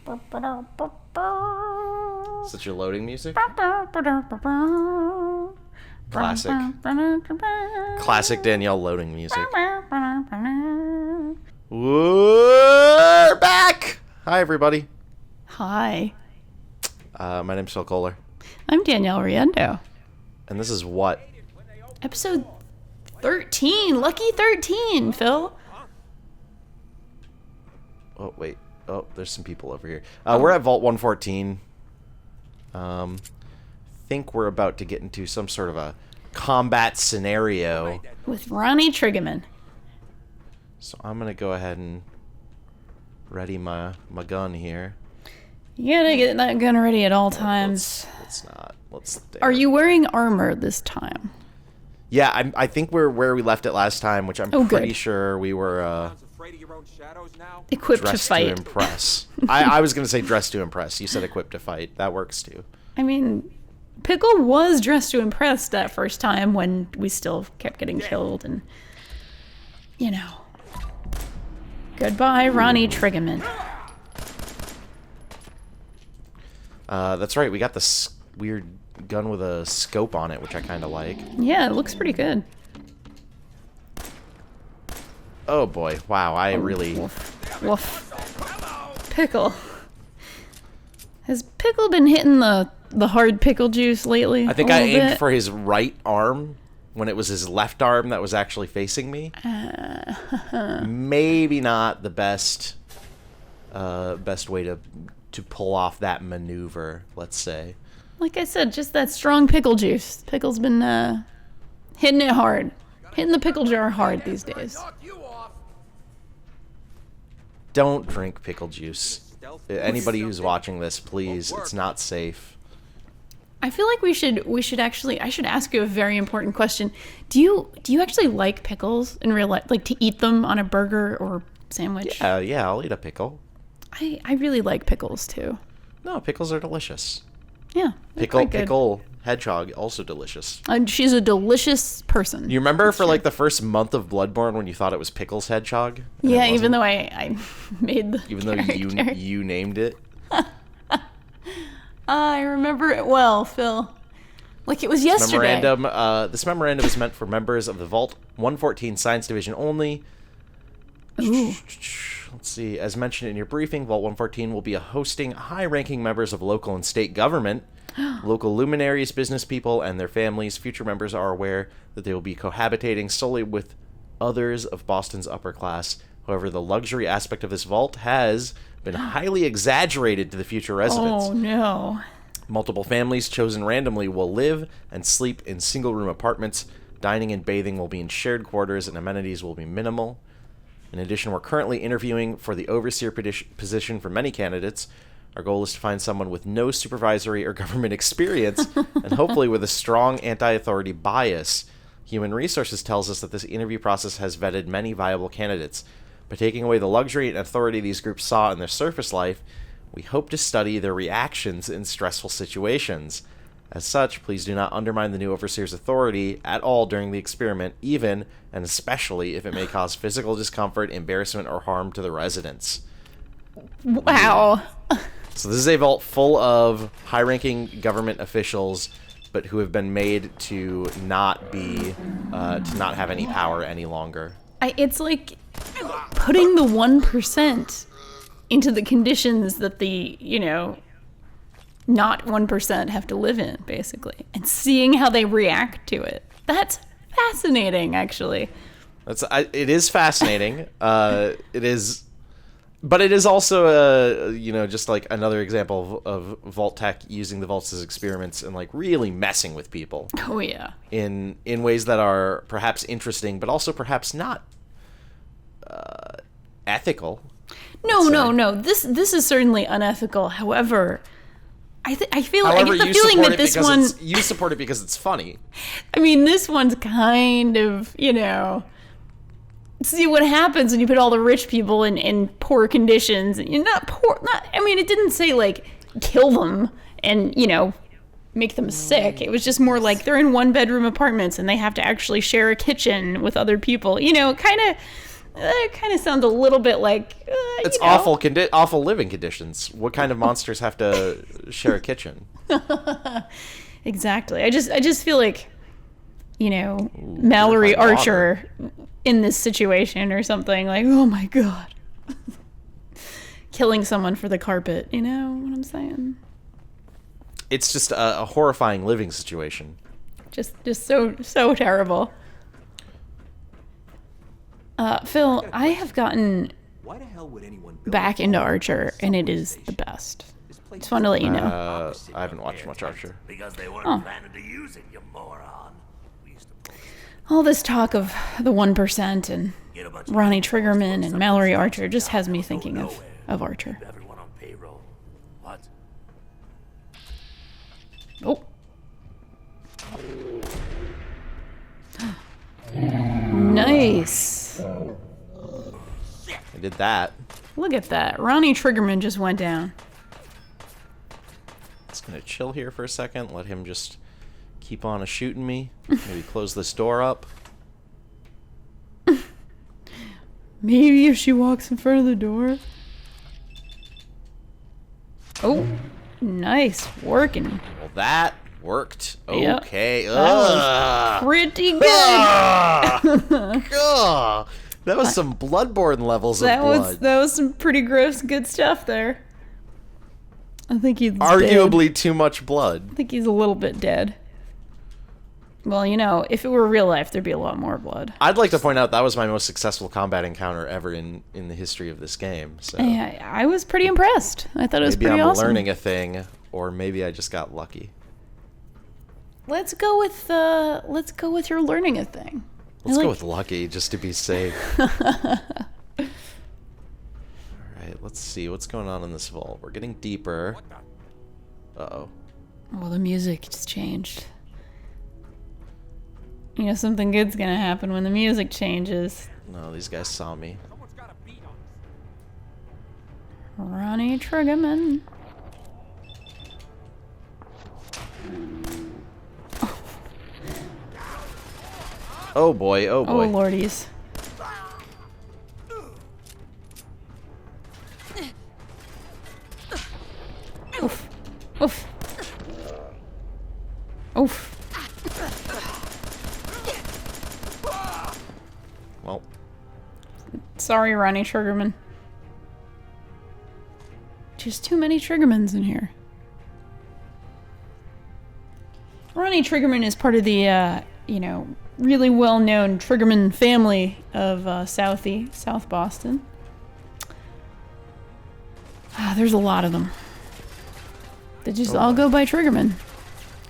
Is that your loading music? Classic. Classic Danielle loading music. We're back! Hi, everybody. Hi. My name's Phil Kollar. I'm Danielle Riendeu. And this is what? Episode 13. Lucky 13, Phil. Oh, wait. Oh, there's some people over here. We're at Vault 114. Think we're about to get into some sort of a combat scenario. With Ronnie Triggerman. So I'm going to go ahead and ready my gun here. You gotta get that gun ready at all times. Let's Are you wearing armor this time? Yeah, I think we're where we left it last time, which I'm pretty sure we were equipped to fight. To impress. I was going to say dressed to impress. You said equipped to fight. That works too. I mean, Pickle was dressed to impress that first time when we still kept getting killed and, you know. Goodbye, Ronnie Triggerman. That's right. We got this weird gun with a scope on it, which I kind of like. Yeah, it looks pretty good. Oh boy! Wow, I really. Woof. Pickle. Has Pickle been hitting the hard pickle juice lately? I think I aimed for his right arm when it was his left arm that was actually facing me. Maybe not the best way to pull off that maneuver, let's say. Like I said, just that strong pickle juice. Pickle's been hitting it hard. Hitting the pickle jar hard these days. Don't drink pickle juice. Anybody who's watching this, please, it's not safe. I feel like we should actually, I should ask you a very important question. Do you actually like pickles in real life? Like to eat them on a burger or sandwich? Yeah, I'll eat a pickle. I really like pickles too. No, pickles are delicious. Yeah. Pickle Hedgehog, also delicious. She's a delicious person. You remember for like the first month of Bloodborne when you thought it was Pickles Hedgehog? Yeah, even though I made the Even though you named it? I remember it well, Phil. Like it was yesterday. This memorandum is meant for members of the Vault 114 Science Division only. Ooh. Let's see. As mentioned in your briefing, Vault 114 will be hosting high-ranking members of local and state government, local luminaries, business people, and their families. Future members are aware that they will be cohabitating solely with others of Boston's upper class. However, the luxury aspect of this vault has been highly exaggerated to the future residents. Oh, no. Multiple families chosen randomly will live and sleep in single-room apartments. Dining and bathing will be in shared quarters, and amenities will be minimal. In addition, we're currently interviewing for the overseer position for many candidates. Our goal is to find someone with no supervisory or government experience, and hopefully with a strong anti-authority bias. Human Resources tells us that this interview process has vetted many viable candidates. By taking away the luxury and authority these groups saw in their surface life, we hope to study their reactions in stressful situations. As such, please do not undermine the new overseer's authority at all during the experiment, even and especially if it may cause physical discomfort, embarrassment, or harm to the residents. Wow. So this is a vault full of high-ranking government officials, but who have been made to not have any power any longer. It's like putting the 1% into the conditions that the, not 1% have to live in, basically, and seeing how they react to it. That's fascinating, actually. It is fascinating. It is, but it is also just like another example of Vault Tech using the vaults as experiments and like really messing with people. Oh yeah. In ways that are perhaps interesting, but also perhaps not ethical. No. This is certainly unethical. However, I get the feeling that this one you support it because it's funny. I mean, this one's kind of, see what happens when you put all the rich people in poor conditions. And it didn't say like kill them and, make them sick. It was just more like they're in 1-bedroom apartments and they have to actually share a kitchen with other people. Kind of That kind of sounds a little bit like It's you know. awful living conditions. What kind of monsters have to share a kitchen? Exactly. I just feel like, you know, Mallory purified water. Archer in this situation or something, like, oh my god. Killing someone for the carpet, you know what I'm saying? It's just a horrifying living situation. Just so terrible. Phil, I have gotten Why the hell would anyone build back into Archer, and it is the best. Just wanted to let you know. I haven't watched much Archer. because they weren't Oh. planning to use it, you moron. We used to All this talk of the 1% and get a bunch of Ronnie Triggerman and Mallory Archer just has me thinking of Archer. everyone on payroll. What? Oh. Nice. I did that. Look at that. Ronnie Triggerman just went down. Just gonna chill here for a second. Let him just keep on a shooting me. Maybe close this door up. Maybe if she walks in front of the door. Oh, nice working. Well, that worked. Yep. Okay. was pretty good. Ugh. That was some Bloodborne levels of blood. That was some pretty gross good stuff there. I think he's dead. Arguably too much blood. I think he's a little bit dead. Well, you know, if it were real life, there'd be a lot more blood. I'd like to point out that was my most successful combat encounter ever in the history of this game. So I was pretty impressed. I thought it was maybe pretty I'm awesome. learning a thing, or maybe I just got lucky. Let's go with your learning a thing. Let's go with lucky, just to be safe. All right, let's see what's going on in this vault. We're getting deeper. Uh-oh. Well, the music just changed. You know, something good's gonna happen when the music changes. No, these guys saw me. Ronnie Triggerman. Oh boy, oh Oh, boy. lordies. Oof. Oof. Oof. Well, Sorry, Ronnie Triggerman. Just too many Triggermans in here. Ronnie Triggerman is part of the, you know, really well-known Triggerman family of South Boston. There's a lot of them. They just all go by Triggerman.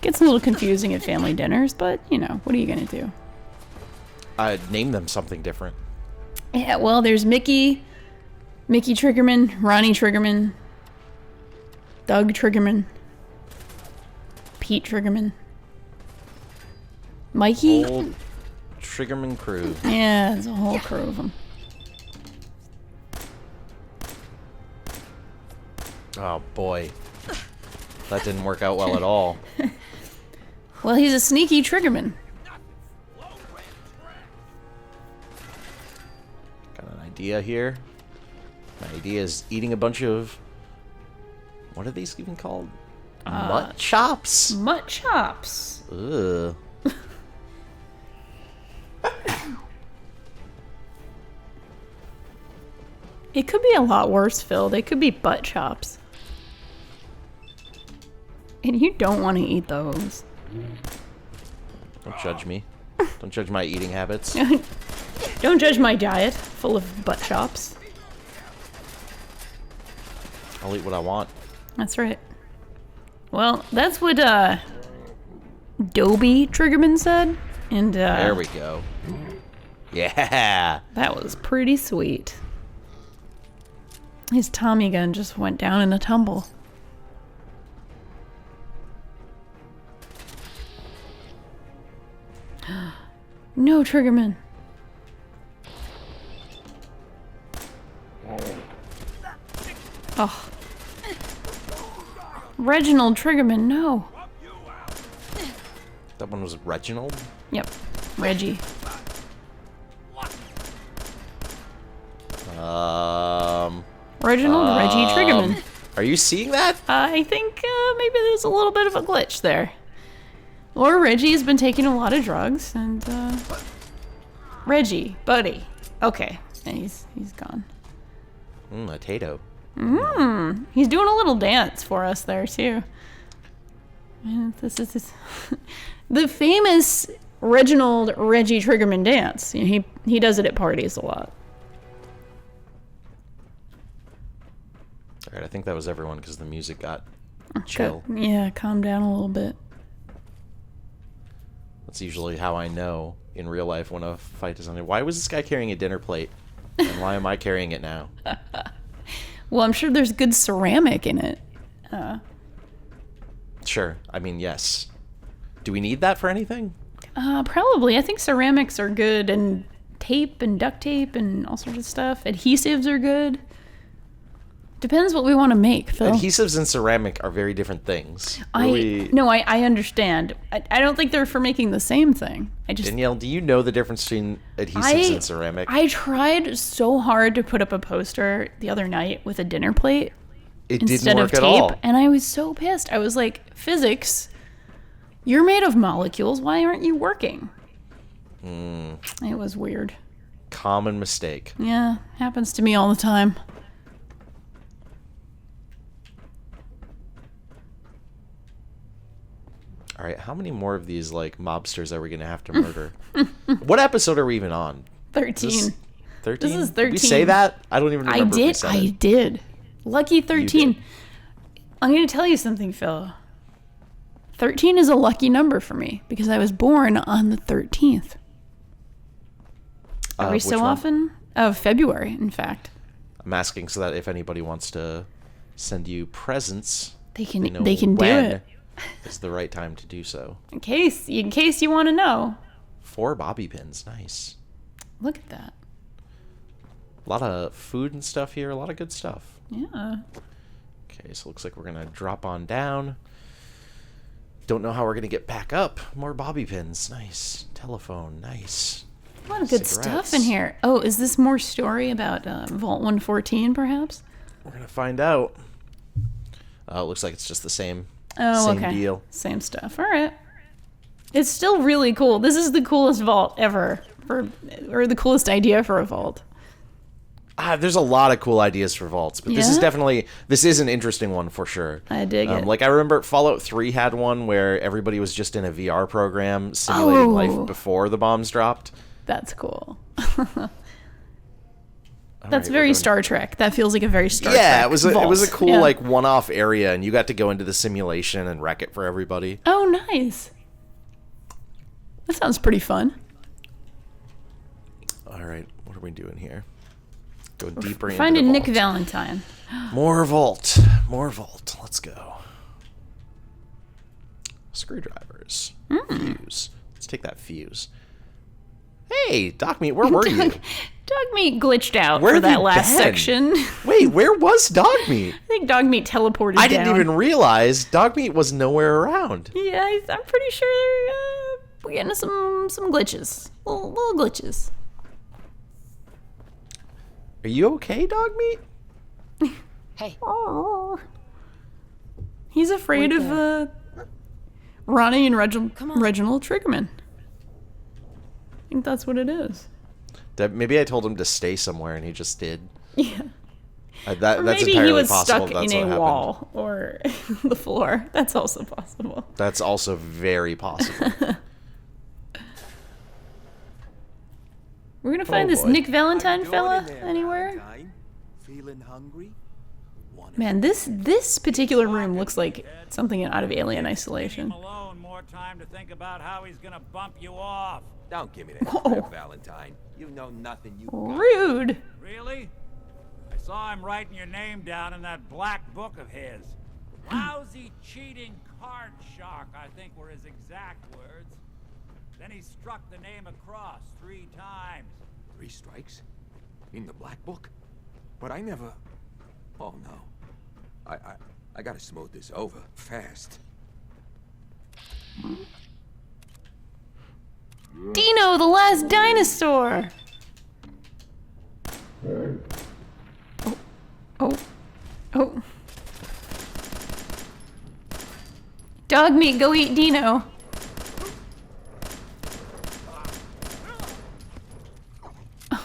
Gets a little confusing at family dinners, but, you know, what are you gonna do? I'd name them something different. Yeah, well, there's Mickey Triggerman, Ronnie Triggerman, Doug Triggerman, Pete Triggerman, Mikey. Old Triggerman crew. Yeah, there's a whole crew of them. Oh boy. That didn't work out well at all. Well, he's a sneaky Triggerman. Got an idea here. My idea is eating a bunch of... What are these even called? Mutt chops? Mutt chops. Ugh. It could be a lot worse, Phil. They could be butt chops. And you don't want to eat those. Don't judge me. Don't judge my eating habits. Don't judge my diet full of butt chops. I'll eat what I want. That's right. Well, that's what Dobie Triggerman said. And There we go. Yeah. that was pretty sweet. His Tommy gun just went down in a tumble. No, Triggerman. Oh. Reginald Triggerman, no. That one was Reginald? Yep, Reggie. Reginald Reggie Triggerman. Are you seeing that? I think maybe there's a little bit of a glitch there. Or Reggie's been taking a lot of drugs, and Reggie, buddy. Okay, and he's gone. A Tato. He's doing a little dance for us there too. And this is the famous Reginald Reggie Triggerman dance. You know, he does it at parties a lot. All right, I think that was everyone because the music got chill. Yeah, calm down a little bit. That's usually how I know in real life when a fight is on. Why was this guy carrying a dinner plate? And why am I carrying it now? Well, I'm sure there's good ceramic in it. Sure. I mean, yes. Do we need that for anything? Probably. I think ceramics are good, and tape and duct tape and all sorts of stuff. Adhesives are good. Depends what we want to make, Phil. Adhesives and ceramic are very different things. I understand. I don't think they're for making the same thing. Danielle, do you know the difference between adhesives and ceramic? I tried so hard to put up a poster the other night with a dinner plate instead of tape, and I was so pissed. I was like, physics, you're made of molecules. Why aren't you working? It was weird. Common mistake. Yeah, happens to me all the time. All right, how many more of these like mobsters are we gonna have to murder? What episode are we even on? 13. 13. This is 13. Did we say that? I don't even remember. I did. Lucky 13. I'm gonna tell you something, Phil. 13 is a lucky number for me because I was born on the 13th. Every so often of February, in fact. I'm asking so that if anybody wants to send you presents, they can do it. It's the right time to do so. In case you want to know. 4 bobby pins, nice. Look at that. A lot of food and stuff here, a lot of good stuff. Yeah. Okay, so looks like we're gonna drop on down. Don't know how we're gonna get back up. More bobby pins, nice. Telephone, nice. A lot of good stuff in here. Oh, is this more story about Vault 114, perhaps? We're gonna find out. It looks like it's just the same. Oh, same okay. deal. Same stuff. All right. It's still really cool. This is the coolest vault ever, or the coolest idea for a vault. There's a lot of cool ideas for vaults, but this is an interesting one for sure. I dig it. Like I remember Fallout 3 had one where everybody was just in a VR program simulating life before the bombs dropped. That's cool. That's very Star Trek. That feels like a very Star Trek. Yeah, it was a cool like one-off area, and you got to go into the simulation and wreck it for everybody. Oh, nice. That sounds pretty fun. All right, what are we doing here? Go deeper into Find the a vault. Nick Valentine. More vault. Let's go. Screwdrivers. Fuse. Let's take that fuse. Hey, Dogmeat, where were you? Dogmeat glitched out for that last section. Wait, where was Dogmeat? I think Dogmeat teleported down. I didn't even realize Dogmeat was nowhere around. Yeah, I'm pretty sure we're getting some glitches. Little glitches. Are you okay, Dogmeat? Hey. Oh. He's afraid of Ronnie and Reginald Triggerman. I think that's what it is. Maybe I told him to stay somewhere and he just did. Yeah. That's maybe entirely he was possible. stuck in a wall or the floor. That's also possible. That's also very possible. We're gonna find this Nick Valentine fella anywhere. Valentine? Feeling hungry? Man, this particular room looks like something out of Alien Isolation. Alone, more time to think about how he's gonna bump you off. Don't give me that crap, Valentine. You know nothing. You Rude. Really? I saw him writing your name down in that black book of his. Lousy, cheating card shark, I think were his exact words. Then he struck the name across 3 times. 3 strikes? In the black book? But I never... Oh, no. I gotta smooth this over fast. Dino, the last dinosaur. Dog meat, go eat Dino. I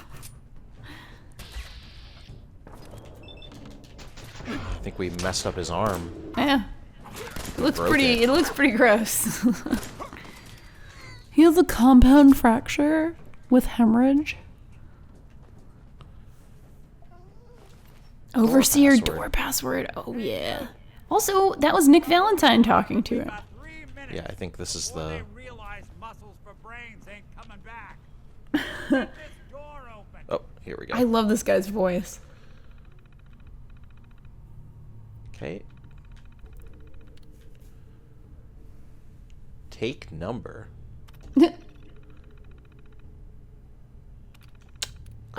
think we messed up his arm. Yeah. It looks Broke pretty. it. It looks pretty gross. He has a compound fracture with hemorrhage. Overseer door password. Oh yeah. Also, that was Nick Valentine talking to him. Got 3 minutes Yeah, I think this is before the. they realize muscles for brains ain't coming back. Get this door open. Oh, here we go. I love this guy's voice. Okay. Take number.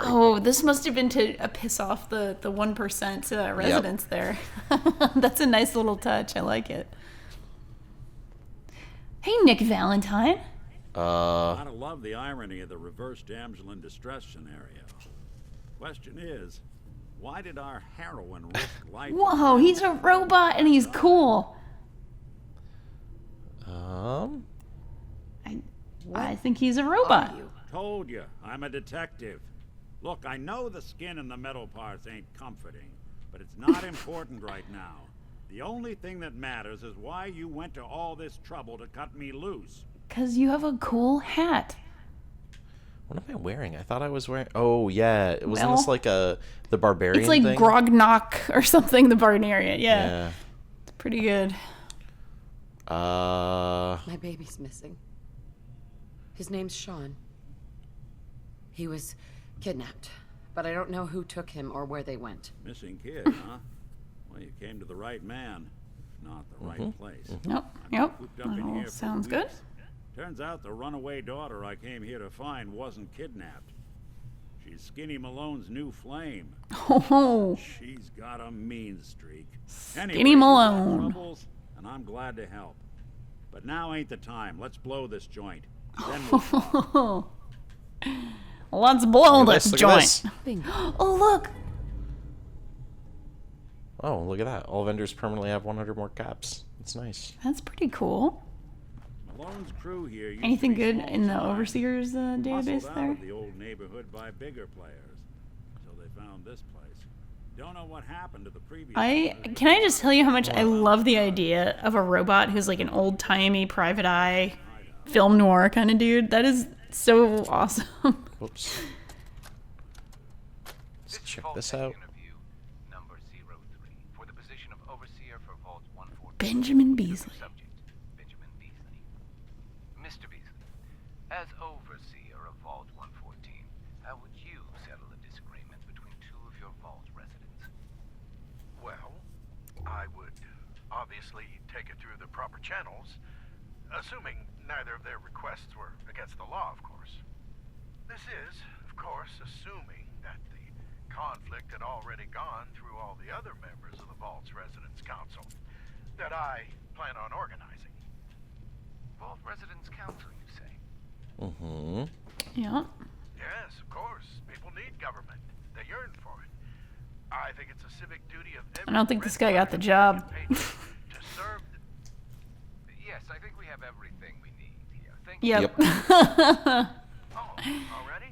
Oh, this must have been to piss off the 1% residents there. That's a nice little touch. I like it. Hey, Nick Valentine. Gotta love the irony of the reverse damsel in distress scenario. Question is, why did our heroine risk life? Whoa, he's a robot and he's cool. I think he's a robot. Told you, I'm a detective. Look, I know the skin and the metal parts ain't comforting, but it's not important right now. The only thing that matters is why you went to all this trouble to cut me loose. 'Cause you have a cool hat. What am I wearing? I thought I was wearing. Oh yeah, wasn't Well, this like the barbarian? It's like thing? Grognock or something, the Barbarian. Yeah. Yeah. It's pretty good. My baby's missing. His name's Sean. He was kidnapped, but I don't know who took him or where they went. Missing kid, huh? Well, you came to the right man, if not the right place. Yep. I've been Yep. cooped up in That all here for sounds good. weeks. Turns out the runaway daughter I came here to find wasn't kidnapped. She's Skinny Malone's new flame. Oh, She's got a mean streak. Skinny Anyway, you've got Malone. troubles, and I'm glad to help. But now ain't the time. Let's blow this joint. Then we'll talk. let's blow Look at this this, look at joint. this. Oh, look. Oh, look at that. All vendors permanently have 100 more caps. That's nice. That's pretty cool. Malone's crew here used Anything to be good small in the time. Overseer's Muscled database out there? of the old neighborhood by bigger players until they found this place. Don't know what happened to the previous. Can I just tell you how much I love the idea of a robot who's like an old-timey private eye film noir kind of dude. That is so awesome. Whoops. Let's check this out. Interview number 03 for the position of overseer for Vault 114. Benjamin Beasley. Subject, Benjamin Beasley. Mr. Beasley, as overseer of Vault 114, how would you settle a disagreement between two of your Vault residents? Well, I would obviously take it through the proper channels, assuming neither of their requests were against the law, of course. This is, of course, assuming that the conflict had already gone through all the other members of the Vault's Residence Council that I plan on organizing. Vault Residence Council, you say? Mm-hmm. Yeah. Yes, of course. People need government. They yearn for it. I think it's a civic duty of every I don't think this guy got the red job. patron to serve the... Yes, I think we have everything we need here. Thank Yep. Oh, already?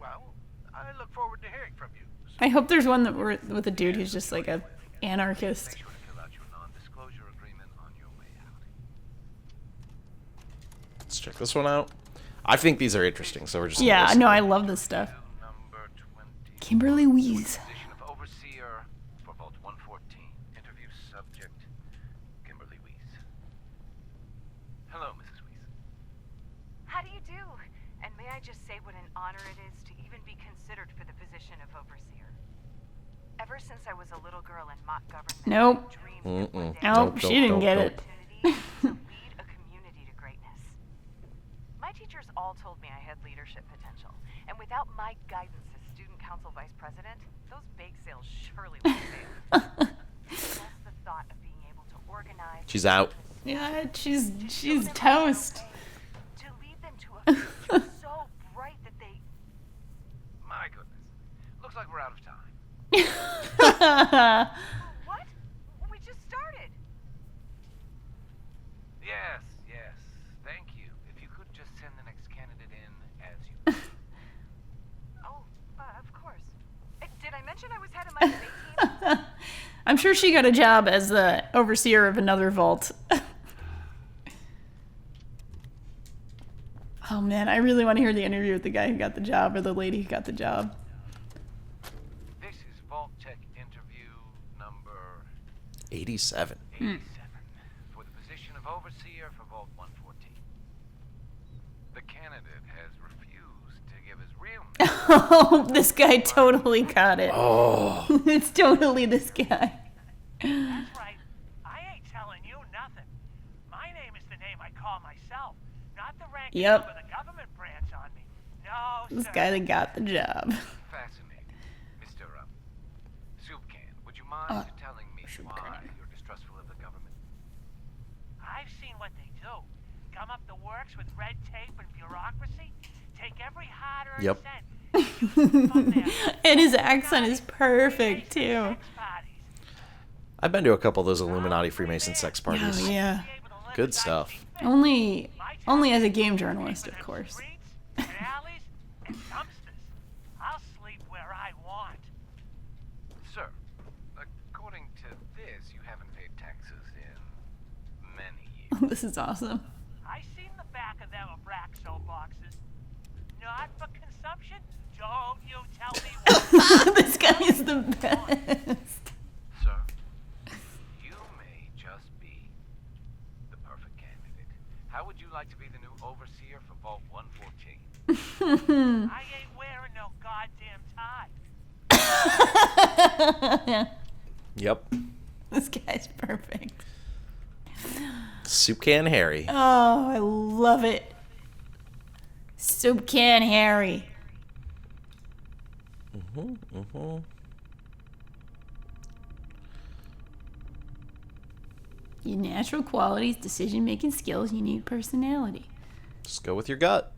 Well, I look forward to hearing from you. I hope there's one that we're with a dude who's just like a anarchist. Make sure to fill out your non-disclosure agreement on your way out. Let's check this one out. I think these are interesting, so we're just. Yeah, gonna no, I listen. love this stuff. Number 20. Kimberly Weeze. Position of overseer for Vault 114. Interview subject, Kimberly Weeze. Hello, Mrs. Weeze. How do you do? And may I just say what an honor it is to even be considered for the position of overseer. Ever since I was a little girl in mock government, Nope. I dreamed that one day Nope, I she didn't get it. opportunity to lead a community to greatness. My teachers all told me I had leadership potential, and without my guidance as student council vice president, those bake sales surely would have failed. Just the thought of being able to organize. She's out. Yeah, she's toast. To lead them to a future so bright that they. My goodness. Looks like we're out of time. What? We just started. Yes, yes. Thank you. If you could just send the next candidate in as you... Oh, of course. Did I mention I was head of my debate team? I'm sure she got a job as the overseer of another vault. Oh man, I really want to hear the interview with the guy who got the job or the lady who got the job. This is Vault Tech interview number 87. 87 for the position of overseer for Vault 114. The candidate has refused to give his real name. Oh, this guy totally got it. Oh. It's totally this guy. That's right. I ain't telling you nothing. My name is the name I call myself, not the ranking Yep. number the government branch on me. No, This sir. guy that got the job. Fascinating. Mr. Soup Can, would you mind telling me why you're distrustful of the government? I've seen what they do. Come up the works with red tape and bureaucracy. Take every hard-earned Yep. cent. And use it to fund their And his accent is perfect too. sex parties. I've been to a couple of those Illuminati Freemason sex parties. Oh yeah. Be able to live Good as I stuff. see fit. Only My job as a is game to journalist, sleep of in course. Streets, and alleys, and dumpsters. I'll sleep where I want. Sir, according to this, you haven't paid taxes in many years. This is awesome. I seen the back of them Abraxo boxes. Not for consumption. Don't you tell me what. This guy is the best. Sir, you may just be the perfect candidate. How would you like to be the new overseer for Vault 114? I ain't wearing no goddamn tie. Yep. This guy's perfect. Soup Can Harry. Oh, I love it. Soup Can Harry. Your natural qualities, decision-making skills, unique personality. Just go with your gut.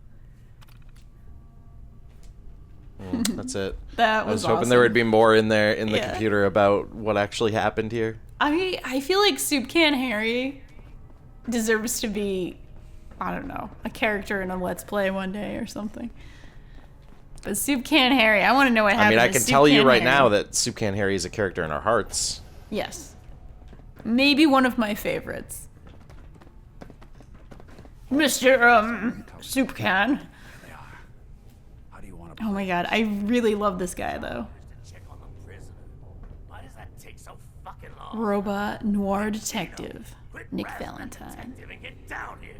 That's it. That I was was hoping awesome. there would be more in there in the Yeah. computer about what actually happened here. I feel like Soup Can Harry deserves to be, I don't know, a character in a Let's Play one day or something. But Soup Can Harry, I want to know what happened. I mean, I to can Soup tell you Can right Harry. now that Soup Can Harry is a character in our hearts. Yes. Maybe one of my favorites. Mr. Soup Can. How do you want Oh my god, I really love this guy though. to check on the prisoner? Why does that take so fucking long? Robot noir detective, Quit Nick rasping, Valentine. detective, and get down here.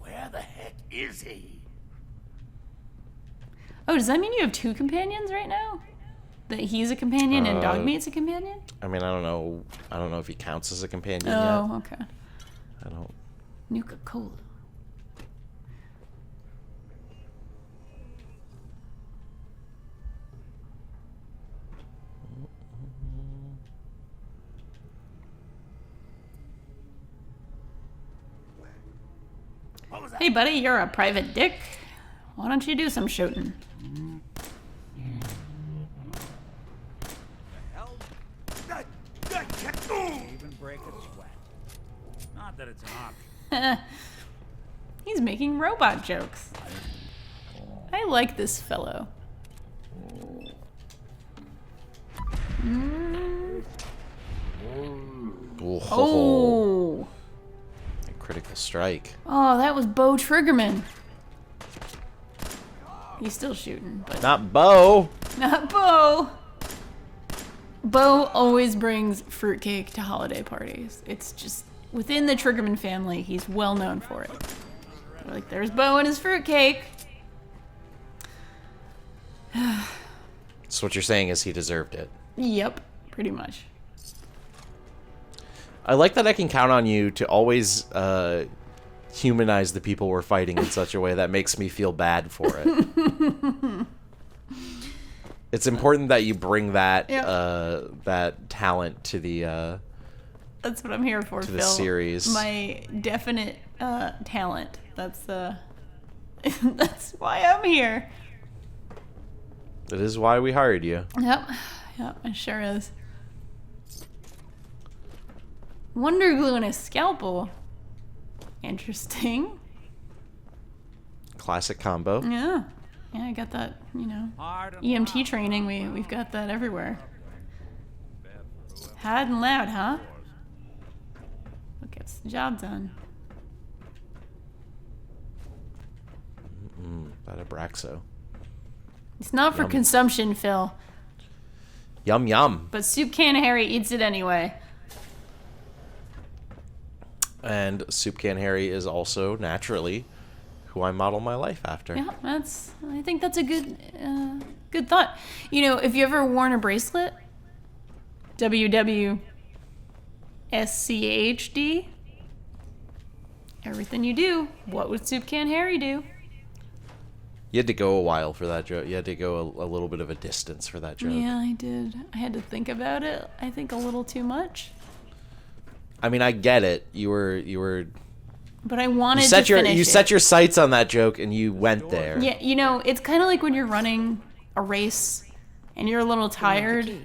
Where the heck is he? Oh, does that mean you have two companions right now? That he's a companion and Dogmeat's a companion? I mean, I don't know. I don't know if he counts as a companion Oh, okay. yet. I don't. Nuka-Cola. What was that? Hey, buddy, you're a private dick. Why don't you do some shooting? Hell? Even break a sweat. Not that it's an option. He's making robot jokes. I like this fellow. Oh. A critical strike. Oh, that was Bo Triggerman. He's still shooting, but Not Bo. not Bo. Bo always brings fruitcake to holiday parties. It's just within the Triggerman family, he's well known for it. Like, there's Bo and his fruitcake. So what you're saying is he deserved it. Yep, pretty much. I like that I can count on you to always humanize the people we're fighting in such a way that makes me feel bad for it. It's important that you bring that that talent to the That's what I'm here for, to Phil. the series. My definite talent. That's that's why I'm here. That is why we hired you. Yep, it sure is. Wonder glue and a scalpel. Interesting. Classic combo. Yeah. Yeah, I got that, EMT training. We've got that everywhere. Hard and loud, huh? What gets the job done? About Abraxo. It's not for consumption, Phil. Yum yum. But Soup Can Harry eats it anyway. And Soup Can Harry is also naturally who I model my life after. Yeah, I think that's a good thought. If you ever worn a bracelet, WWSCHD, everything you do, what would Soup Can Harry do? You had to go a while for that joke. You had to go a little bit of a distance for that joke. Yeah, I did. I had to think about it. I think a little too much. I mean, I get it. You were. But I wanted to finish it. You set your sights on that joke and you went there. Yeah, it's kind of like when you're running a race and you're a little tired. You're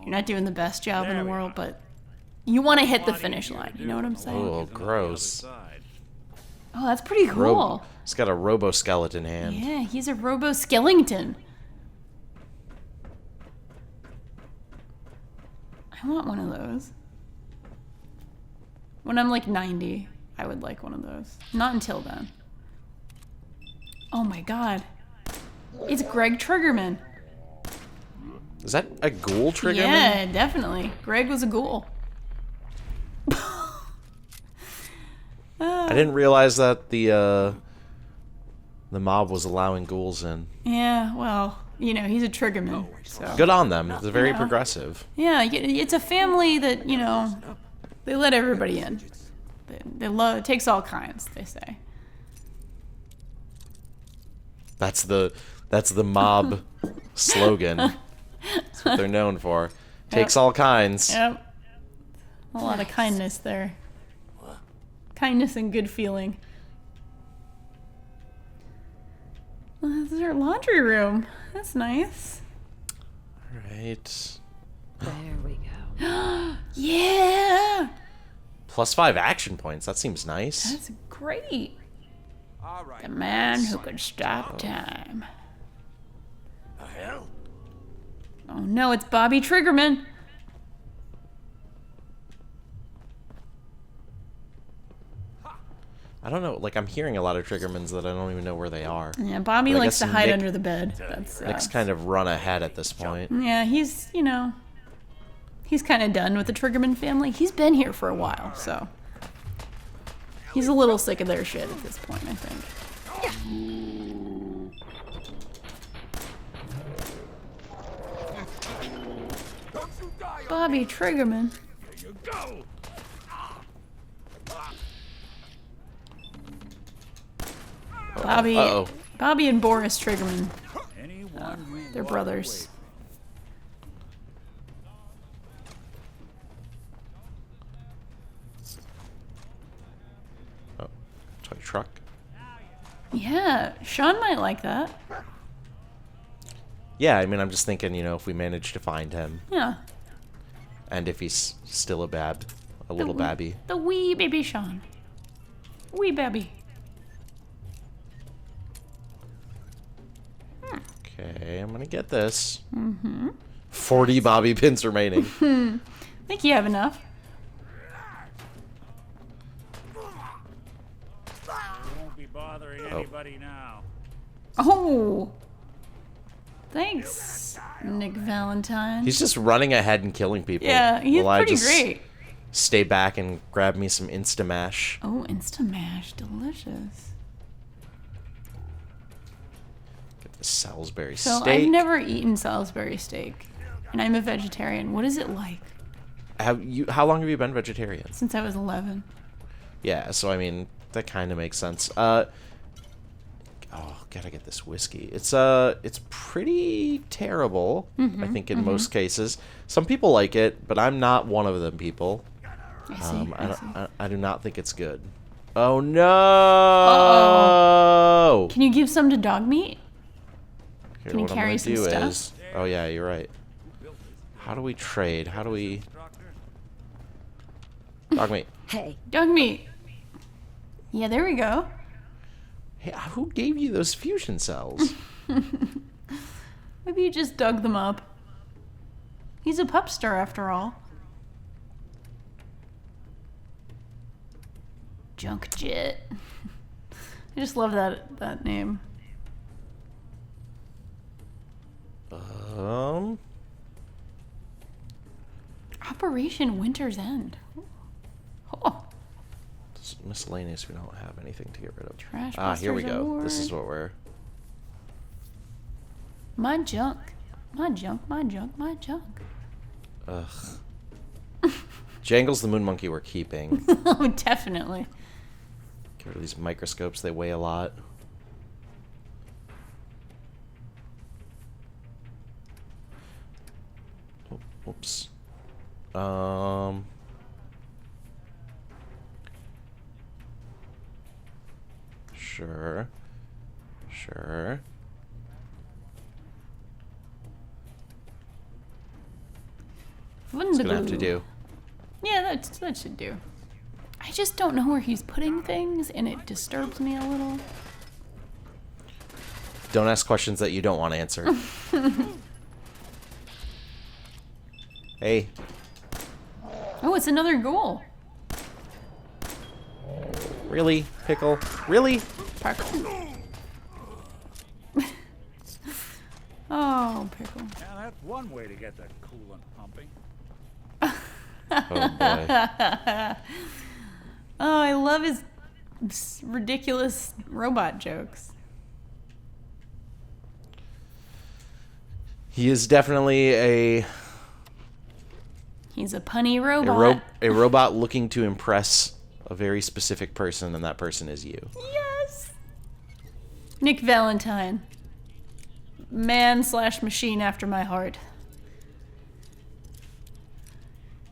not doing the best job in the world, but you want to hit the finish line. You know what I'm saying? Oh, gross. Oh, that's pretty cool. He's got a robo-skeleton hand. Yeah, he's a robo-skellington. I want one of those. When I'm like 90, I would like one of those. Not until then. Oh my god. It's Greg Triggerman. Is that a ghoul Triggerman? Yeah, definitely. Greg was a ghoul. I didn't realize that the mob was allowing ghouls in. Yeah, well, he's a Triggerman. So. Good on them. They're very progressive. Yeah, it's a family that, they let everybody in. They love, it takes all kinds, they say. That's the mob slogan. That's what they're known for. Takes all kinds. Yep. A lot of kindness there. Kindness and good feeling. Well, this is our laundry room. That's nice. All right. There we go. Yeah! +5 action points. That seems nice. That's great. All right. The man who could stop time. The hell? Oh no, it's Bobby Triggerman. I don't know. Like, I'm hearing a lot of Triggermans that I don't even know where they are. Yeah, Bobby But I likes guess to hide Nick- under the bed. That's Nick's kind of run ahead at this point. Yeah, he's he's kind of done with the Triggerman family. He's been here for a while, so he's a little sick of their shit at this point, I think. Bobby Triggerman. Here you go. Uh-oh. Bobby and Boris Triggerman. Anyone They're brothers. Oh, toy truck. Yeah, Sean might like that. Yeah, I mean, I'm just thinking, if we manage to find him, Yeah. and if he's still a little babby. The wee baby Sean. Wee baby. Okay, I'm gonna get this. 40 bobby pins remaining. I think you have enough. won't be bothering anybody now. Oh. Thanks, Nick Valentine. He's just running ahead and killing people. Yeah, he's while pretty I just great. Stay back and grab me some Instamash. Oh, Instamash. Delicious. Get the Salisbury So steak. I've never eaten Salisbury steak, and I'm a vegetarian. What is it like? How long have you been vegetarian? Since I was 11. Yeah, so I mean that kind of makes sense. Gotta get this whiskey. It's pretty terrible. I think in most cases. Some people like it, but I'm not one of them people. I see. I do not think it's good. Oh no! Uh-oh. Can you give some to dog meat? Here, Can you what I'm carry gonna some do stuff? is- oh yeah, you're right. How do we trade? How do we? Dog meat. Hey, Dog meat. Yeah, there we go. Hey, who gave you those fusion cells? Maybe you just dug them up. He's a pup star after all. Junk Jet. I just love that name. Operation Winter's End. Oh. It's miscellaneous. We don't have anything to get rid of. Trash Here we Busters go. Award. This is what we're... My junk. My junk, my junk, my junk. Ugh. Jangle's the moon monkey we're keeping. Oh, definitely. Get rid of these microscopes. They weigh a lot. Oh, whoops. Sure. Sure. It's gonna have to do. Yeah, that should do. I just don't know where he's putting things, and it disturbs me a little. Don't ask questions that you don't want to answer. Hey. Oh, it's another goal. Really? Pickle? Really? Oh, Pickle. Yeah, that's one way to get that coolant pumping. Oh, boy. Oh, I love his ridiculous robot jokes. He is definitely He's a punny robot. a robot looking to impress a very specific person, and that person is you. Yes. Nick Valentine. Man/machine after my heart.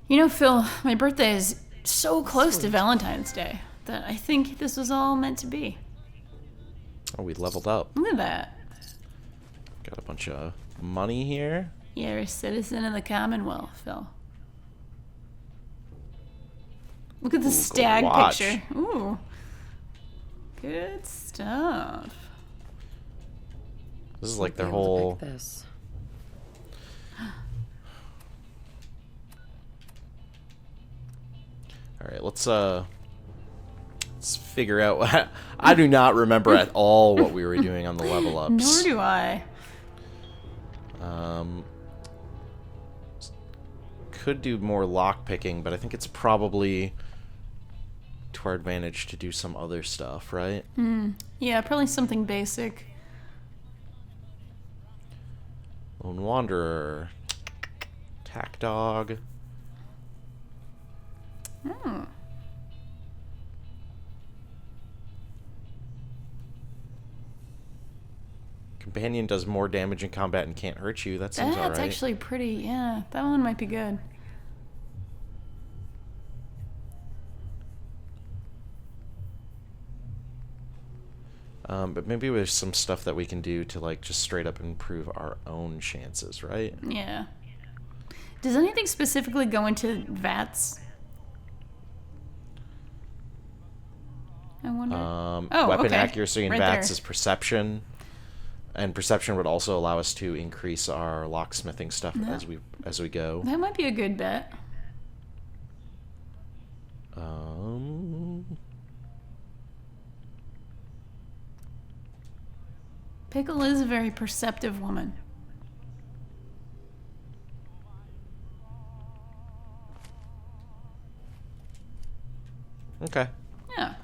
You know, Phil, my birthday is so close to Valentine's Day that I think this was all meant to be. Oh, we leveled up. Look at that. Got a bunch of money here. You're a citizen of the Commonwealth, Phil. Look at the stag watch. picture. Ooh. Good stuff. This is like their Be able to whole... pick this. Alright, let's figure out... I do not remember at all what we were doing on the level ups. Nor do I. Could do more lock picking, but I think it's probably to our advantage to do some other stuff, right? Yeah, probably something basic. Lone Wanderer. Tack Dog. Companion does more damage in combat and can't hurt you. That seems alright. That's actually pretty, yeah. That one might be good. But maybe there's some stuff that we can do to like just straight up improve our own chances, right? Yeah. Does anything specifically go into VATS? I wonder. Weapon okay. accuracy in Right VATS there. is perception. And perception would also allow us to increase our locksmithing stuff as we go. That might be a good bet. Pickle is a very perceptive woman. Okay. Yeah.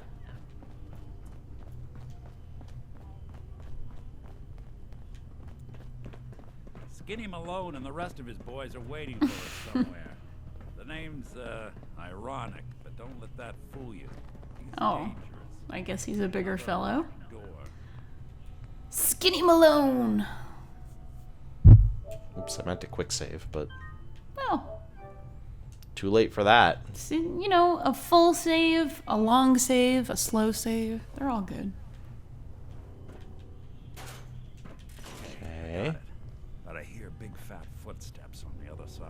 Skinny Malone and the rest of his boys are waiting for us somewhere. The name's, ironic, but don't let that fool you. He's dangerous. I guess he's a bigger fellow. Door. Skinny Malone! Oops, I meant to quick save, but Well, too late for that. you know, a full save, a long save, a slow save. They're all good. Okay. But I hear big fat footsteps on the other side.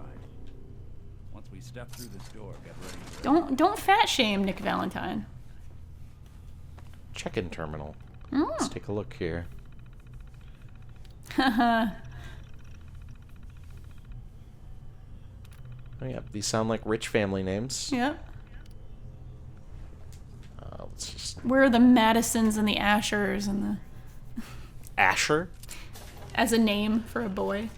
Once we step through this door, get ready for Don't fat shame Nick Valentine. check-in terminal. Let's take a look here. Haha. Oh yeah, these sound like rich family names. Yep. Let's just... Where are the Madisons and the Ashers and the... Asher? As a name for a boy.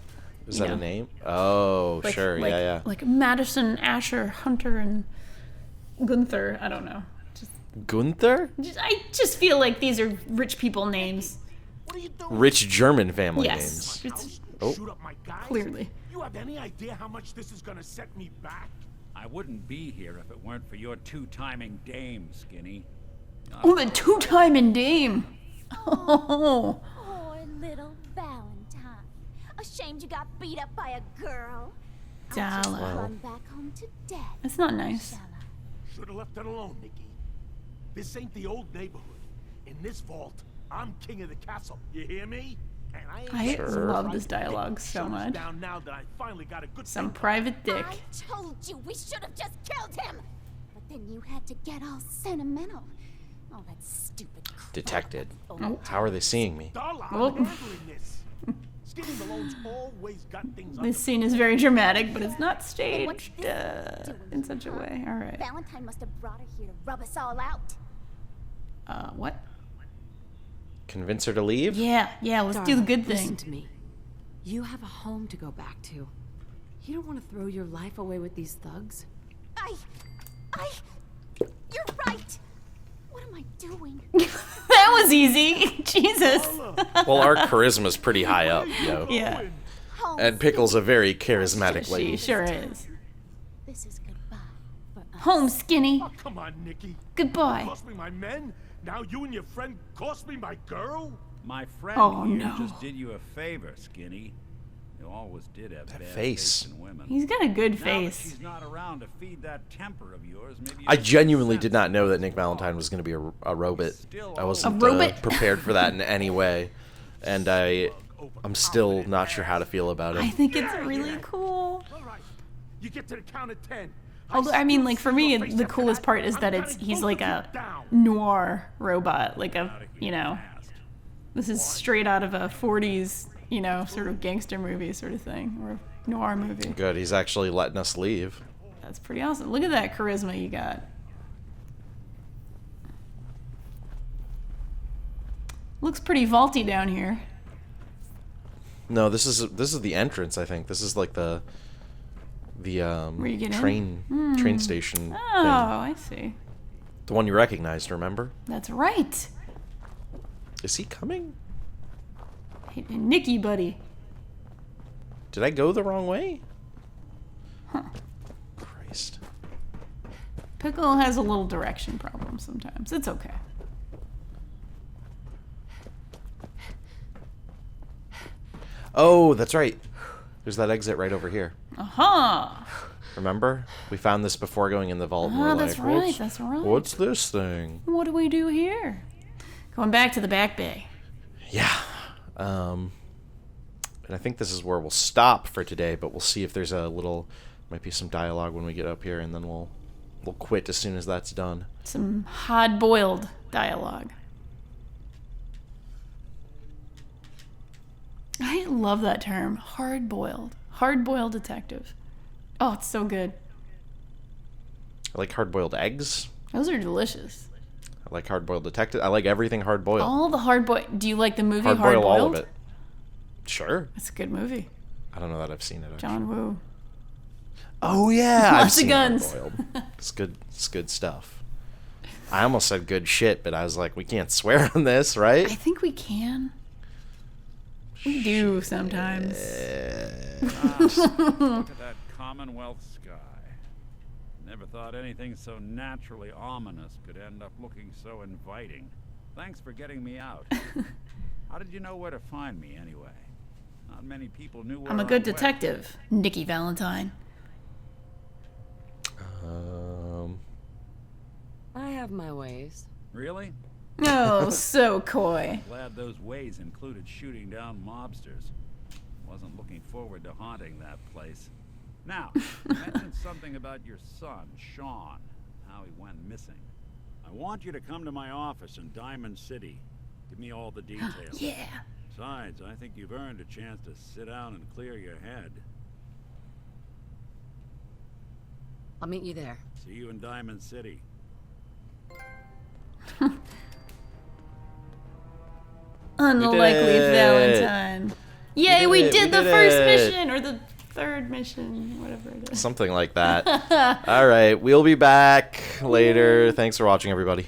Is that a name? Oh, Like, sure. like, yeah. Like Madison, Asher, Hunter, and Gunther. I don't know. Gunther? I just feel like these are rich people names. What are you doing? Rich German family Yes. names. It's Oh. Shoot up my guys? clearly. You have any idea how much this is gonna set me back? I wouldn't be here if it weren't for your two-timing dame, Skinny. Oh, the two-timing dame. Oh. Poor little Valentine. Ashamed you got beat up by a girl. I'll just Dalla. run back home to Dad. That's not nice. Shall I? Should have left it alone, Nikki. This ain't the old neighborhood. In this vault, I'm king of the castle. You hear me? And I ain't I love this dialogue so Shut us much. down now that I finally got a good Some thing. private dick. I told you we should have just killed him. But then you had to get all sentimental. All that stupid crap. Detected. Oh. How are they seeing me? Darla, I'm Oh. handling this. Skinny Malone's always got things This scene is very dramatic, but it's not staged in such a way. All right. Valentine must have brought her here to rub us all out. What? Convince her to leave? Yeah, let's do the good Listen thing. to me. You have a home to go back to. You don't want to throw your life away with these thugs. You're right. What am I doing? That was easy. Jesus. Well, our charisma's pretty high up, yo. Yeah. Home. And Pickle's a very charismatic She lady. sure is. This is goodbye for us. Home, Skinny. Oh, come on, Nikki. Goodbye. Cost me my men. Now you and your friend cost me my girl. My friend Oh, here no. just did you a favor, Skinny. You always did have bad face. taste in women. He's got a good Now that face. she's not around to feed that temper of yours, maybe you I should genuinely sense did not know that Nick what's Valentine was going to be a robot. I wasn't A robot? prepared for that in any way. And I'm still not sure how to feel about I it. think it's really cool. All right. You get to the count of 10. Although, I mean, like, for me, the coolest part is that he's like a noir robot. Like this is straight out of a 40s, sort of gangster movie sort of thing, or noir movie. Good, he's actually letting us leave. That's pretty awesome. Look at that charisma you got. Looks pretty vaulty down here. No, this is the entrance, I think. This is like the Where you get train train station Oh, thing. I see. The one you recognized, remember? That's right. Is he coming? Hey, Nikki, buddy. Did I go the wrong way? Huh. Christ. Pickle has a little direction problem sometimes. It's okay. Oh, that's right. There's that exit right over here. Aha! Remember? We found this before going in the vault. And we're That's like, right. That's right. What's this thing? What do we do here? Going back to the back bay. Yeah. And I think this is where we'll stop for today, but we'll see if there's might be some dialogue when we get up here, and then we'll quit as soon as that's done. Some hard-boiled dialogue. I love that term, hard-boiled. Hard-boiled detective. Oh, it's so good. I like hard-boiled eggs. Those are delicious. I like hard-boiled detective. I like everything hard-boiled. All the hard-boiled. Do you like the movie Hard-boil Hard-Boiled? all of it. Sure. It's a good movie. I don't know that I've seen it. Actually. John Woo. Oh yeah, I've Lots of seen guns. Hard-Boiled. It's good. It's good stuff. I almost said good shit, but I was like, we can't swear on this, right? I think we can. We do sometimes. Look at that Commonwealth sky. Never thought anything so naturally ominous could end up looking so inviting. Thanks for getting me out. How did you know where to find me anyway? Not many people knew where I'm a I good went. detective, Nikki Valentine. I have my ways. Really? Oh, so coy. Glad those ways included shooting down mobsters. Wasn't looking forward to haunting that place. Now, you mentioned something about your son, Sean, how he went missing. I want you to come to my office in Diamond City. Give me all the details. Yeah. Besides, I think you've earned a chance to sit down and clear your head. I'll meet you there. See you in Diamond City. Unlikely Valentine. Yay, we did the first it. mission, or the third mission, whatever it is. Something like that. All right, we'll be back later. Thanks for watching, everybody.